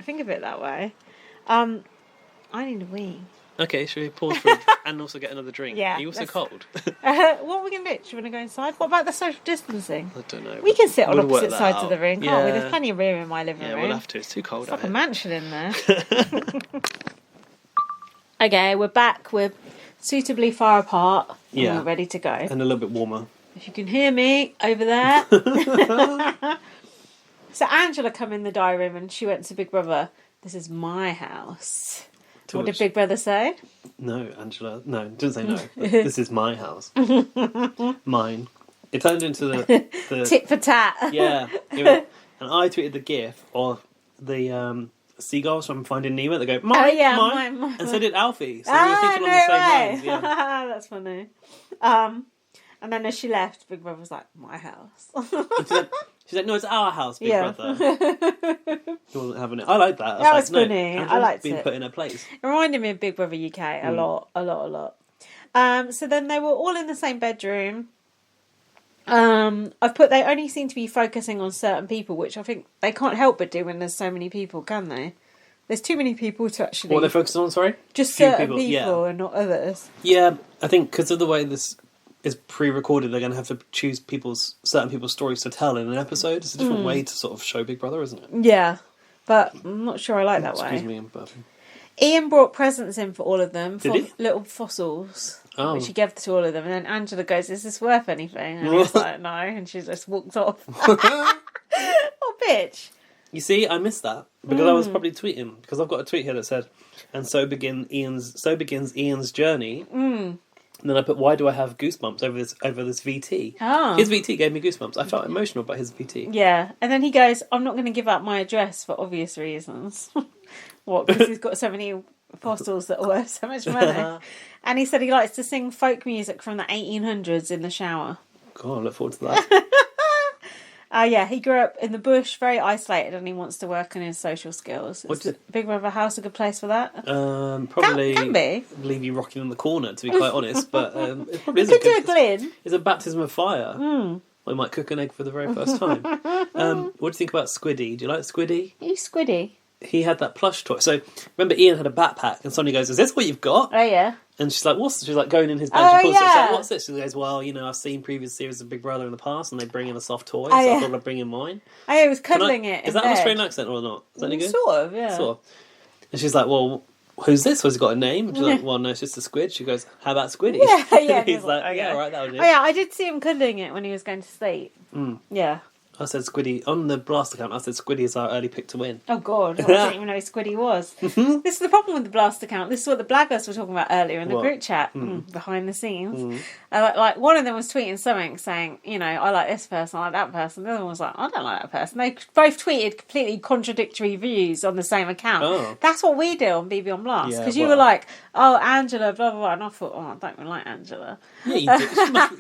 think of it that way. I need a wee. Okay, should we pause for and also get another drink? Yeah. Are you also cold? What are we going to do? Do you want to go inside? What about the social distancing? I don't know. We can sit on We'll work opposite that sides out. of the room, can't we? There's plenty of room in my living room. Yeah, we'll have to. It's too cold It's out like a here. mansion in there. Okay, we're back. We're suitably far apart. Yeah. And we're ready to go. And a little bit warmer. If you can hear me over there. So Angela come in the diary room and she went to Big Brother, "This is my house." What did Big Brother say? No, Angela. No, didn't say no. This is my house. Mine. It turned into the Tit for tat. Yeah. And I tweeted the gif of the seagulls from Finding Nemo. They go, mine, mine. And so did Alfie. So we were thinking on the same lines. Yeah. That's funny. And then as she left, Big Brother was like, "My house." She's like, "No, it's our house, Big Brother." He wasn't having it. I like that. That was funny. I liked being it. put in her place. It reminded me of Big Brother UK a lot. So then they were all in the same bedroom. I've put they only seem to be focusing on certain people, which I think they can't help but do when there's so many people, can they? There's too many people to actually... What are they focusing on, sorry? Just certain people and not others. Yeah, I think because of the way this is pre-recorded, they're going to have to choose certain people's stories to tell in an episode. It's a different way to sort of show Big Brother, isn't it? Yeah, but I'm not sure I like that way. Excuse me, I'm burping. Ian brought presents in for all of them. Did he? Little fossils. Oh. Which he gave to all of them. And then Angela goes, "Is this worth anything?" And he's like, "No." And she just walked off. Oh, bitch. You see, I missed that because I was probably tweeting, because I've got a tweet here that said, "And so begins Ian's journey." And then I put, "Why do I have goosebumps over this VT?" Oh. His VT gave me goosebumps. I felt emotional about his VT. Yeah. And then he goes, "I'm not going to give up my address for obvious reasons." What? Because he's got so many fossils that are worth so much money. And he said he likes to sing folk music from the 1800s in the shower. God, I look forward to that. Yeah, he grew up in the bush, very isolated, and he wants to work on his social skills. Is the Big Brother house a good place for that? Probably can be. Leave you rocking in the corner, to be quite honest. But it probably is could do a Glyn. It's a baptism of fire. We might cook an egg for the very first time. What do you think about Squiddy? Do you like Squiddy? Who's Squiddy? He had that plush toy. So remember, Ian had a backpack, and somebody goes, "Is this what you've got?" Oh yeah. And she's like, "What's?" She's like going in his bench and pulls it. She's yeah. like, "What's this?" She goes, "Well, I've seen previous series of Big Brother in the past, and they bring in a soft toy, so I thought I'd bring in mine." Oh yeah, he was cuddling it. Is that an Australian accent or not? Is that any good? Sort of, yeah. Sort of. And she's like, "Well, who's this? Has he got a name?" And she's like, "Well, no, it's just a squid." She goes, "How about Squiddy?" Yeah, yeah. And he's like, okay. "Yeah, right, that'll do." Oh yeah, I did see him cuddling it when he was going to sleep. Yeah. I said Squiddy on the Blast account. I said Squiddy is our early pick to win. Oh God, I didn't even know who Squiddy was. This is the problem with the Blast account. This is what the Blaggers were talking about earlier in the group chat, behind the scenes. Like one of them was tweeting something saying, "I like this person, I like that person." The other one was like, "I don't like that person." They both tweeted completely contradictory views on the same account. Oh. That's what we do on BB on Blast, because Yeah, you were like, "Oh, Angela, blah blah blah," and I thought, "Oh, I don't really like Angela." Yeah, you do. She must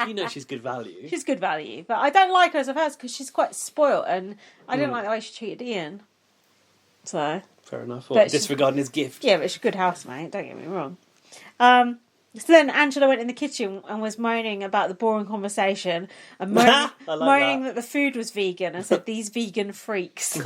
be, she's good value. She's good value, but I don't like her as a person because she's quite spoilt, and I didn't like the way she treated Ian. So fair enough. Or disregarding his gift. Yeah, but she's a good housemate. Don't get me wrong. So then Angela went in the kitchen and was moaning about the boring conversation and moaning that the food was vegan and said, "These vegan freaks."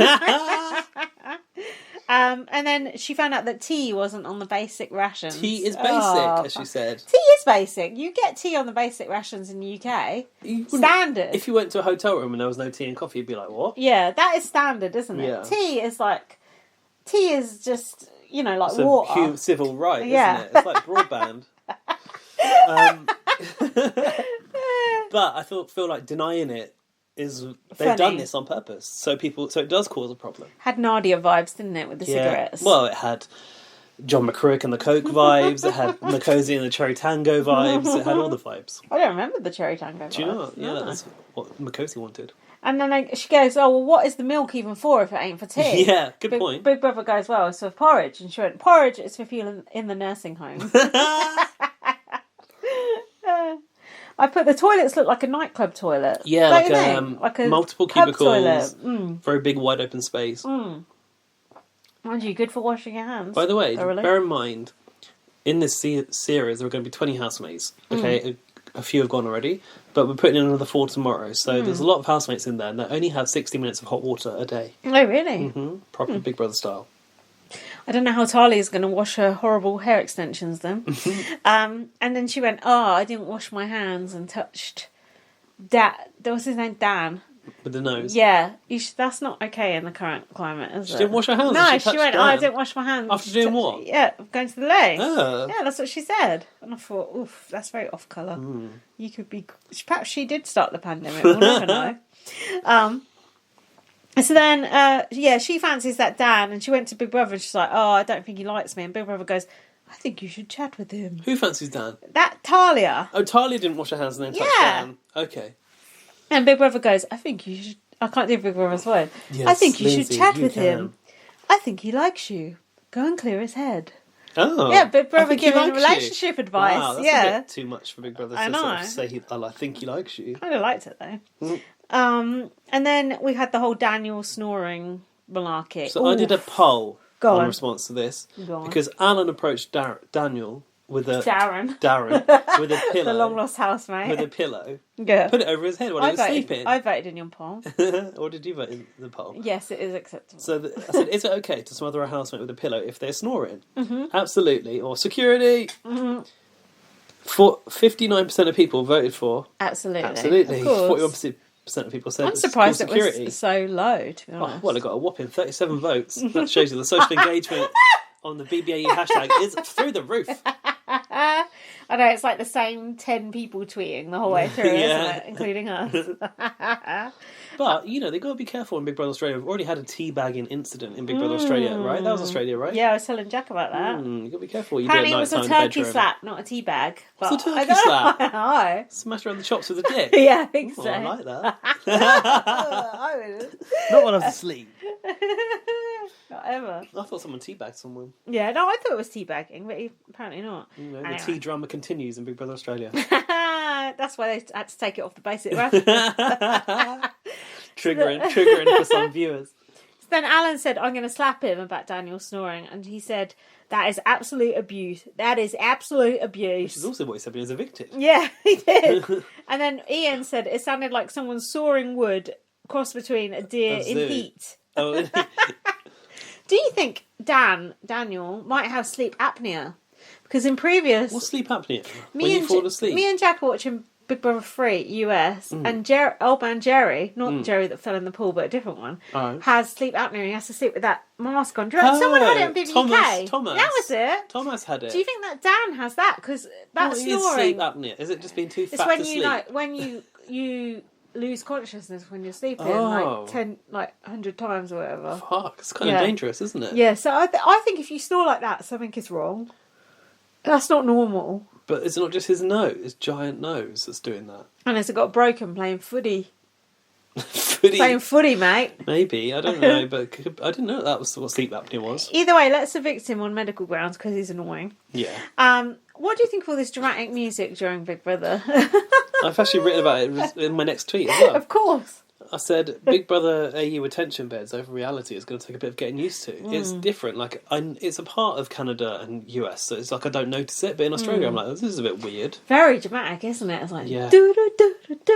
And then she found out that tea wasn't on the basic rations. Tea is basic, as she said. Tea is basic. You get tea on the basic rations in the UK. Standard. If you went to a hotel room and there was no tea and coffee, you'd be like, "What?" Yeah, that is standard, isn't it? Yeah. Tea is just, like It's water. a civil right, Yeah. isn't it? It's like broadband. But I feel like denying it is they've done this on purpose, so it does cause a problem. Had Nadia vibes, didn't it, with the cigarettes? Well, it had John McCrick and the Coke vibes. It had Makosi and the Cherry Tango vibes. It had all the vibes. I don't remember the Cherry Tango vibes. Do you know? Yeah, that's what Makosi wanted. And then she goes, "Oh, well, what is the milk even for if it ain't for tea?" Yeah, good point. Big Brother goes, "Well, it's for porridge." And she went, "Porridge is for people in the nursing home." I put the toilets look like a nightclub toilet. Yeah, like a multiple cubicles, very big wide open space. Mind you, good for washing your hands. By the way, bear in mind, in this series there are going to be 20 housemates. Okay, a few have gone already, but we're putting in another 4 tomorrow. So there's a lot of housemates in there, and they only have 60 minutes of hot water a day. Oh, really? Proper Big Brother style. I don't know how Talia's going to wash her horrible hair extensions then. And then she went, I didn't wash my hands and touched what's his name? Dan. With the nose? Yeah. That's not okay in the current climate, is it? She didn't wash her hands? No, she went, Dan. I didn't wash my hands. After doing what? Yeah, going to the loo. Oh. Yeah, that's what she said. And I thought, oof, that's very off-colour. You could be... Perhaps she did start the pandemic. We'll never know. So then, she fancies that Dan, and she went to Big Brother, and she's like, I don't think he likes me. And Big Brother goes, I think you should chat with him. Who fancies Dan? That Talia. Oh, Talia didn't wash her hands and then touch Dan. Okay. And Big Brother goes, I think you should... I can't do Big Brother's voice. Yes, I think you Lindsay, should chat you with can. him. I think he likes you. Go and clear his head. Oh. Yeah, Big I Brother think he giving likes relationship you. advice. Wow, that's a bit too much for Big Brother to sort of say, I think he likes you. I kind of liked it, though. And then we had the whole Daniel snoring malarkey. So I did a poll Go in on. response to this. Go on. Because Alan approached Daniel with a... Darren. with a pillow. The long-lost housemate. With a pillow. Yeah. Put it over his head while he was sleeping. I voted in your poll. Or did you vote in the poll? Yes, it is acceptable. So I said, is it okay to smother a housemate with a pillow if they're snoring? Absolutely. Or security. 59% of people voted for. Absolutely. Of course. 41% of people said I'm surprised security. It was so low, to be honest. Oh, well, it got a whopping 37 votes. That shows you the social engagement on the BBAU hashtag is through the roof. I know, it's like the same 10 people tweeting the whole way through, isn't it? Including us. But, they've got to be careful in Big Brother Australia. We've already had a teabagging incident in Big Brother Australia, right? That was Australia, right? Yeah, I was telling Jack about that. You've got to be careful. You Apparently do it it was a night time turkey slap, not a tea bag. What's a turkey slap? I know. Smash her on the chops with a dick. Yeah, I think so. I like that. I wouldn't. Not when I was asleep. Not ever. I thought someone teabagged someone. Yeah, no, I thought it was teabagging, but apparently not. The tea drama continues in Big Brother Australia. That's why they had to take it off the basic rap. triggering for some viewers. So then Alan said, I'm going to slap him about Daniel snoring. And he said, that is absolute abuse. That is absolute abuse. Which is also what he said when he was evicted. Yeah, he did. And then Ian said, it sounded like someone sawing wood crossed between a deer in heat. Oh. Do you think Daniel might have sleep apnea? Because in previous... What's sleep apnea? When you fall asleep? Me and Jack are watching Big Brother 3 US, and old man Jerry, not Jerry that fell in the pool, but a different one, has sleep apnea. He has to sleep with that mask on. Someone had it on BBUK. Thomas. That was it. Thomas had it. Do you think that Dan has that? Because that's What snoring. is sleep apnea? Is it just being too fat to sleep? It's when you lose consciousness when you're sleeping, Oh. 100 times or whatever. Fuck, it's kind of dangerous, isn't it? Yeah, so I think if you snore like that, something is wrong. That's not normal. But it's not just his giant nose that's doing that. And has it got broken playing footy? Footy? Playing footy, mate. Maybe, I don't know, but I didn't know that was what sleep apnea was. Either way, let's evict him on medical grounds because he's annoying. Yeah. What do you think of all this dramatic music during Big Brother? I've actually written about it in my next tweet as well. Of course. I said Big Brother AU attention beds over reality is going to take a bit of getting used to. It's different. Like it's a part of Canada and US, so it's like I don't notice it. But in Australia, I'm like, this is a bit weird. Very dramatic, isn't it? It's like Yeah. It's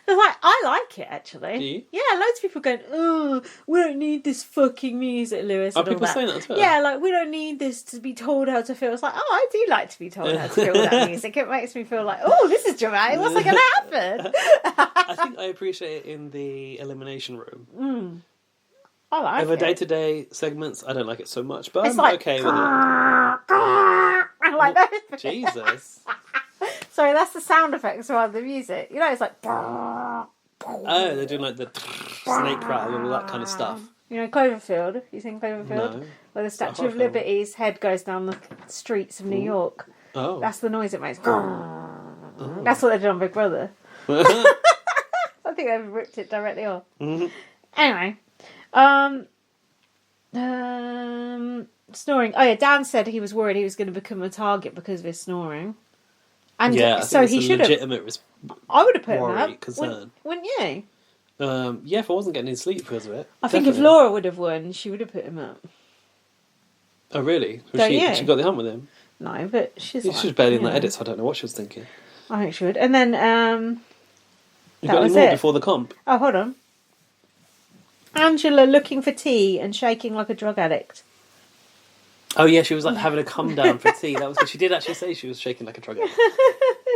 like I like it actually. Do you? Yeah, loads of people going, "Oh, we don't need this fucking music, Lewis." Are and all people that. saying that as well? Yeah, like we don't need this to be told how to feel. It's like, I do like to be told how to feel that music. It makes me feel like, oh, this is dramatic. What's going to happen? I think I appreciate it in the elimination room. I like Over it. day-to-day segments, I don't like it so much, but It's I'm like, okay with it. I like that. Jesus. Sorry, that's the sound effects rather than the music. It's like. Oh, they're doing like the snake rattle and all that kind of stuff. Cloverfield. You seen Cloverfield? No. Where the Statue horror of film. Liberty's head goes down the streets of New York. Oh. That's the noise it makes. That's what they did on Big Brother. I think they've ripped it directly off. Anyway. Snoring. Oh yeah, Dan said he was worried he was going to become a target because of his snoring. And I so think he it's a should have. legitimate I would have put him worry, up. concern. Wouldn't you? Yeah, if I wasn't getting any sleep because of it. I think if definitely. Laura would have won, she would have put him up. Oh, really? Don't you? She got the hump with him? No, but she's She was barely in the edit, so I don't know what she was thinking. I think she would. And then You've that got was any more it. before the comp? Oh, hold on. Angela looking for tea and shaking like a drug addict. Oh yeah, she was like having a come down for tea. That was good. She did actually say she was shaking like a drug addict.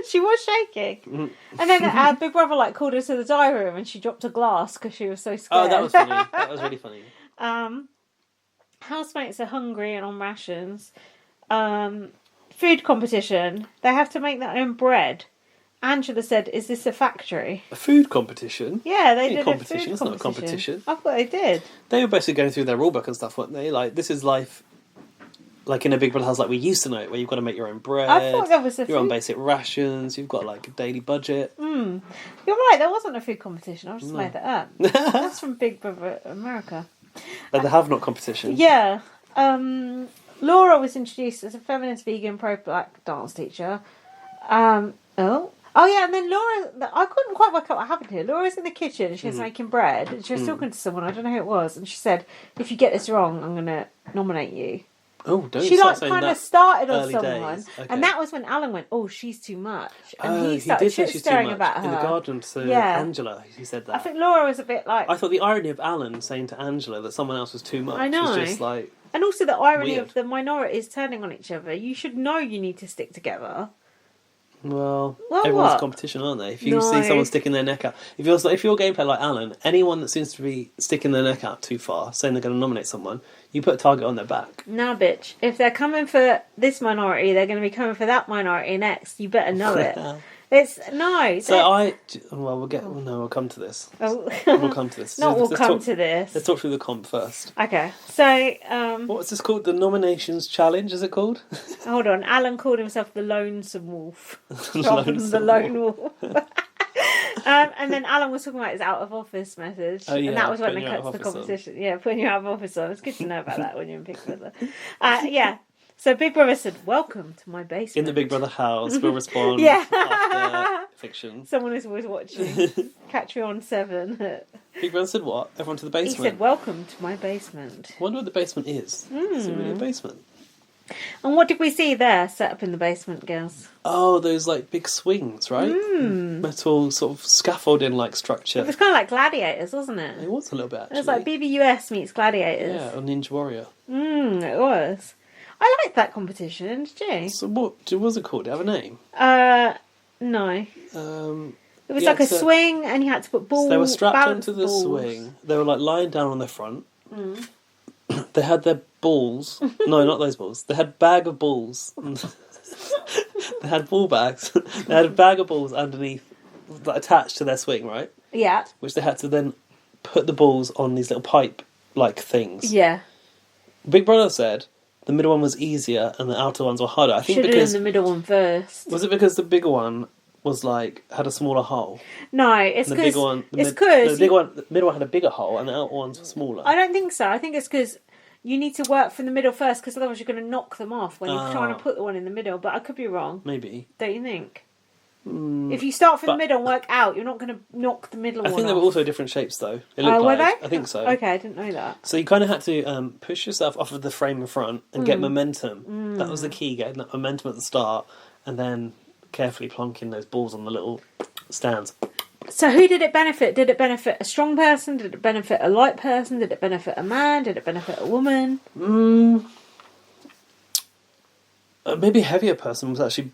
She was shaking. And then Big Brother like called her to the diary room and she dropped a glass because she was so scared. Oh, that was funny. That was really funny. Housemates are hungry and on rations. Food competition. They have to make their own bread. Angela said, "Is this a factory?" A food competition? Yeah, they It ain't did a competition. a food It's not a competition. I thought they did. They were basically going through their rulebook and stuff, weren't they? Like, this is life, like in a Big Brother house like we used to know it, where you've got to make your own bread. I thought there was a You're on food... basic rations. You've got like a daily budget. You're right, there wasn't a food competition. I just made that up. That's from Big Brother America. But they have not competition. Yeah. Laura was introduced as a feminist, vegan, pro-black dance teacher. Oh yeah, and then Laura, I couldn't quite work out what happened here. Laura's in the kitchen and she was making bread and she was talking to someone, I don't know who it was, and she said, "If you get this wrong, I'm going to nominate you." Oh, don't She start like saying kind that of started on early someone, days. Okay. and that was when Alan went, "Oh, she's too much," and he He started did say shit she's too stirring much about her. in the garden to Yeah. Angela. He said that. I think Laura was a bit like, I thought the irony of Alan saying to Angela that someone else was too much I know. was just like... and also the irony Weird. of the minorities turning on each other. You should know you need to stick together. Well, Well, everyone's what? competition, aren't they? If you No. see someone sticking their neck out, if you're gameplay like Alan, anyone that seems to be sticking their neck out too far, saying they're going to nominate someone, you put a target on their back. Nah, bitch. If they're coming for this minority, they're going to be coming for that minority next. You better know it. It's no. So we'll come to this. Oh. We'll come to this. Not we'll Let's come talk- to this. Let's talk through the comp first. Okay, so What's this called? The nominations challenge? Is it called? hold on. Alan called himself the Lonesome Wolf rather than the Lonesome Lone Wolf. And then Alan was talking about his out of office message, Oh, yeah, and that was when putting they your cut out to of the office on. competition. Yeah, putting your out of office on. It's good to know about that when you're in Big Brother. Yeah. So Big Brother said, "Welcome to my basement." In the Big Brother house, we'll respond Yeah. after fiction. Someone is always watching. Catch me on 7. Big Brother said what? Everyone to the He basement. said, "Welcome to my basement." I wonder what the basement is. Is it really a basement? And what did we see there set up in the basement, girls? Oh, those like big swings, right? Metal sort of scaffolding like structure. It was kind of like Gladiators, wasn't it? It was a little bit It actually. was like BBUS meets Gladiators. Yeah, a Ninja Warrior. It was. I liked that competition, did you? So what was it called? Did it have a name? No. It was Yeah, like a so- swing, and you had to put balls. So they were strapped balance onto the balls. swing. They were like lying down on the front. They had their balls. No, not those balls. They had a bag of balls. They had ball bags. They had a bag of balls underneath, like, attached to their swing, right? Yeah. Which they had to then put the balls on these little pipe-like things. Yeah. Big Brother said the middle one was easier and the outer ones were harder. I think Should have done because the middle one first. was it because the bigger one was like had a smaller hole? No, it's And the bigger because one, the middle one had a bigger hole, and the outer ones were smaller. I don't think so. I think it's because you need to work from the middle first, because otherwise you're going to knock them off when you're trying to put the one in the middle. But I could be wrong. Maybe. Don't you think? If you start from the middle and work out, you're not going to knock the middle one off. I think they were also different shapes, though. It looked were like. they? I think so. Okay, I didn't know that. So you kind of had to push yourself off of the frame in front and get momentum. That was the key, getting that momentum at the start, and then carefully plonking those balls on the little stands. So who did it benefit? Did it benefit a strong person? Did it benefit a light person? Did it benefit a man? Did it benefit a woman? Maybe a heavier person was actually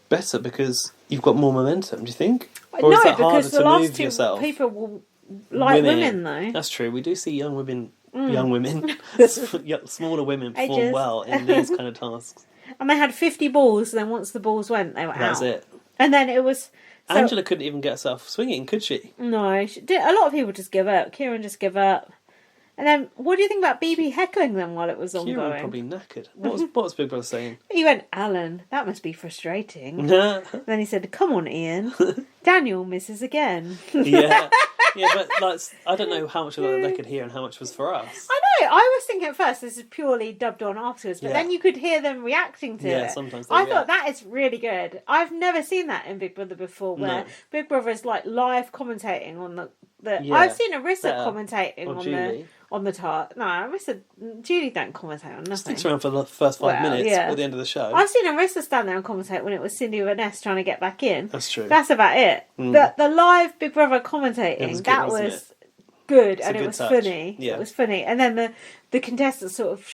better because you've got more momentum, do you think? No, is that harder because the to last move two yourself? people will like women though. That's true. We do see young women, smaller women perform Ages. well in these kind of tasks. And they had 50 balls, and then once the balls went, they were That was out. it. And then it was... So, Angela couldn't even get herself swinging, could she? No, a lot of people just give up. Kieran just give up. And then, what do you think about BB heckling them while it was Kieran ongoing? probably knackered. What was Big Brother saying? He went, "Alan, that must be frustrating." Then he said, "Come on, Ian. Daniel misses again." Yeah, but like, I don't know how much of that they could hear and how much was for us. I know. I was thinking at first this is purely dubbed on afterwards, but then you could hear them reacting to it. Yeah, sometimes they I react. thought that is really good. I've never seen that in Big Brother before, where Big Brother is like live commentating on the. Yeah, I've seen Arissa better. commentating Or on Julie. on the top. No, Arissa, Julie don't commentate on nothing. Sticks around for the first 5 minutes at the end of the show. I've seen Arissa stand there and commentate when it was Cindy Vaness trying to get back in. That's true. That's about it. The live Big Brother commentating, that was good, and it was funny. Yeah. It was funny. And then the contestants sort of